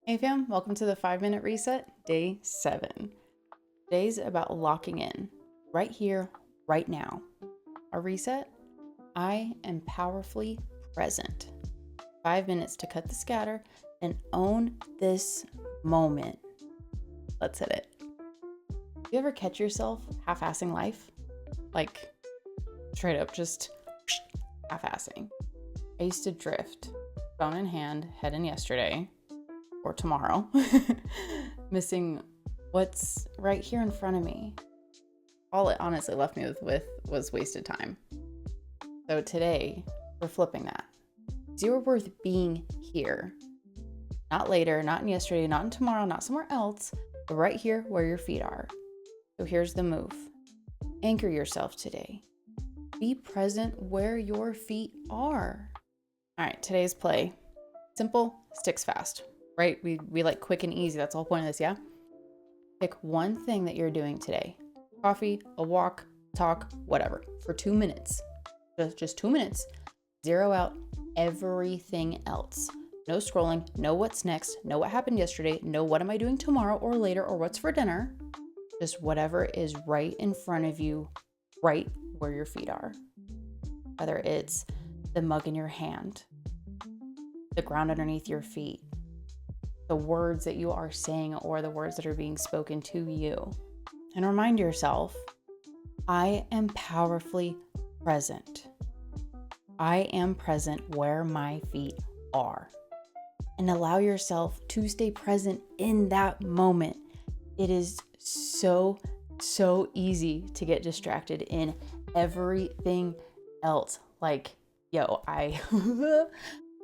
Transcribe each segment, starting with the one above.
Hey fam, welcome to the 5-minute reset, day 7. Today's about locking in, right here, right now. Our reset, I am powerfully present. 5 minutes to cut the scatter and own this moment. Let's hit it. You ever catch yourself half-assing life? Like, straight up, just half-assing. I used to drift, phone in hand, head in yesterday, or tomorrow, missing what's right here in front of me. All it honestly left me with was wasted time. So today, we're flipping that. You're worth being here. Not later, not in yesterday, not in tomorrow, not somewhere else, but right here where your feet are. So here's the move. Anchor yourself today. Be present where your feet are. All right, today's play. Simple, sticks fast. Right? We like quick and easy. That's the whole point of this, yeah? Pick one thing that you're doing today. Coffee, a walk, talk, whatever. For 2 minutes. Just 2 minutes. Zero out everything else. No scrolling, no what's next, no what happened yesterday, no what am I doing tomorrow or later or what's for dinner. Just whatever is right in front of you, right where your feet are. Whether it's the mug in your hand, the ground underneath your feet, the words that you are saying or the words that are being spoken to you. And remind yourself, I am powerfully present. I am present where my feet are. And allow yourself to stay present in that moment. It is so easy to get distracted in everything else. Like, yo, I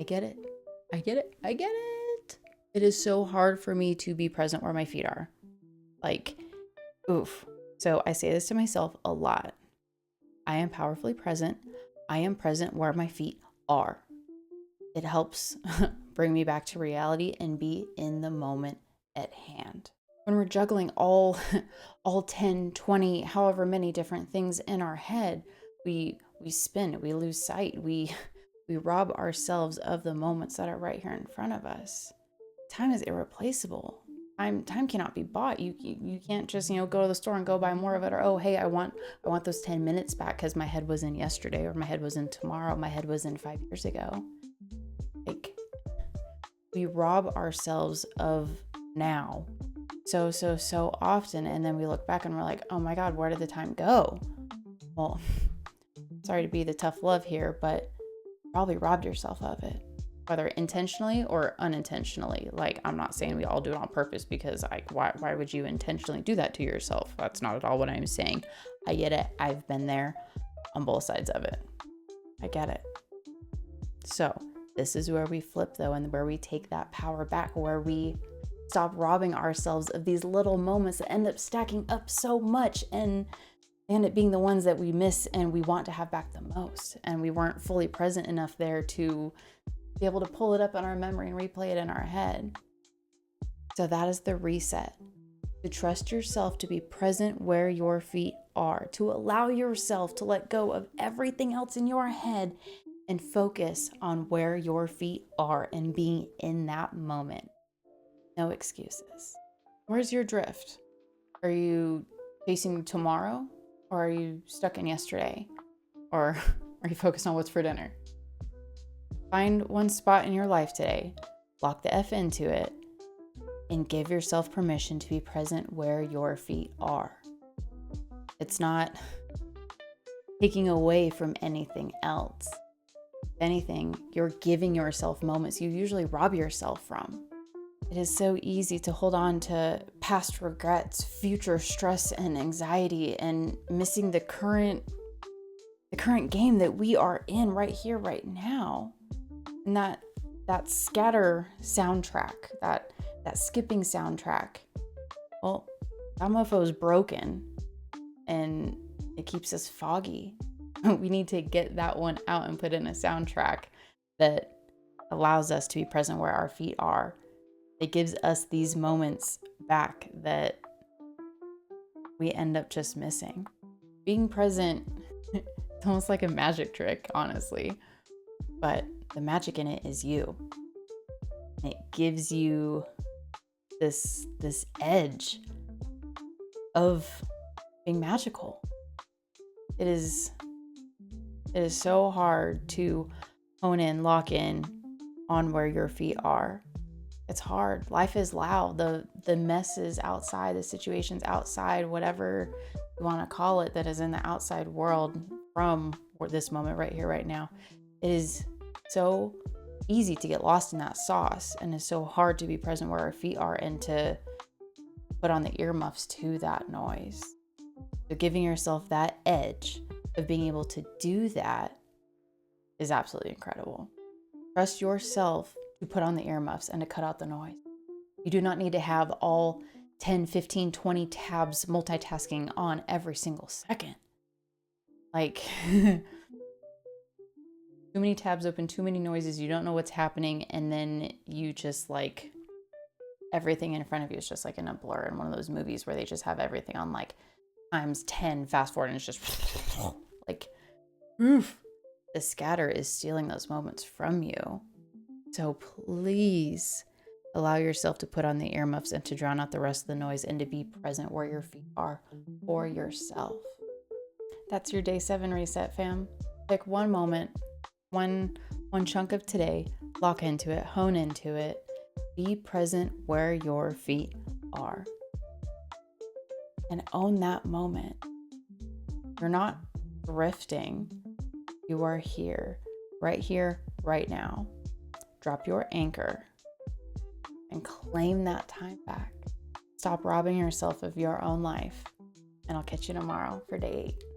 get it. It is so hard for me to be present where my feet are. Like, oof. So I say this to myself a lot. I am powerfully present. I am present where my feet are. It helps bring me back to reality and be in the moment at hand. When we're juggling all 10, 20, however many different things in our head, we spin, we lose sight, we rob ourselves of the moments that are right here in front of us. Time is irreplaceable. Time cannot be bought. You can't just, go to the store and go buy more of it, or, oh, hey, I want those 10 minutes back because my head was in yesterday, or my head was in tomorrow, my head was in 5 years ago. Like, we rob ourselves of now so often, and then we look back and we're like, oh my God, where did the time go? Well, sorry to be the tough love here, but probably robbed yourself of it, whether intentionally or unintentionally. Like, I'm not saying we all do it on purpose, because why would you intentionally do that to yourself? That's not at all what I'm saying. I get it. I've been there on both sides of it. I get it. So this is where we flip though, and where we take that power back, where we stop robbing ourselves of these little moments that end up stacking up so much, and they end up being the ones that we miss and we want to have back the most. And we weren't fully present enough there to be able to pull it up in our memory and replay it in our head. So that is the reset. To trust yourself to be present where your feet are, to allow yourself to let go of everything else in your head and focus on where your feet are and being in that moment. No excuses. Where's your drift? Are you chasing tomorrow, or are you stuck in yesterday? Or are you focused on what's for dinner? Find one spot in your life today, lock the F into it, and give yourself permission to be present where your feet are. It's not taking away from anything else. If anything, you're giving yourself moments you usually rob yourself from. It is so easy to hold on to past regrets, future stress and anxiety, and missing the current game that we are in right here, right now. And that scatter soundtrack, that skipping soundtrack, well, that mofo is broken and it keeps us foggy. We need to get that one out and put in a soundtrack that allows us to be present where our feet are. It gives us these moments back that we end up just missing. Being present, it's almost like a magic trick, honestly. But the magic in it is you. And it gives you this edge of being magical. It is so hard to hone in, lock in on where your feet are. It's hard. Life is loud. The messes outside, the situations outside, whatever you want to call it, that is in the outside world from this moment right here, right now. It is so easy to get lost in that sauce, and it's so hard to be present where our feet are and to put on the earmuffs to that noise. So giving yourself that edge of being able to do that is absolutely incredible. Trust yourself to put on the earmuffs and to cut out the noise. You do not need to have all 10, 15, 20 tabs multitasking on every single second. Like, too many tabs open, too many noises, you don't know what's happening, and then you just like, everything in front of you is just like in a blur in one of those movies where they just have everything on like times 10 fast forward, and it's just like, oof. The scatter is stealing those moments from you. So please allow yourself to put on the earmuffs and to drown out the rest of the noise and to be present where your feet are for yourself. That's your day 7 reset, fam. Pick one moment, one chunk of today, lock into it, hone into it, be present where your feet are. And own that moment. You're not drifting. You are here, right now. Drop your anchor and claim that time back. Stop robbing yourself of your own life. And I'll catch you tomorrow for day 8.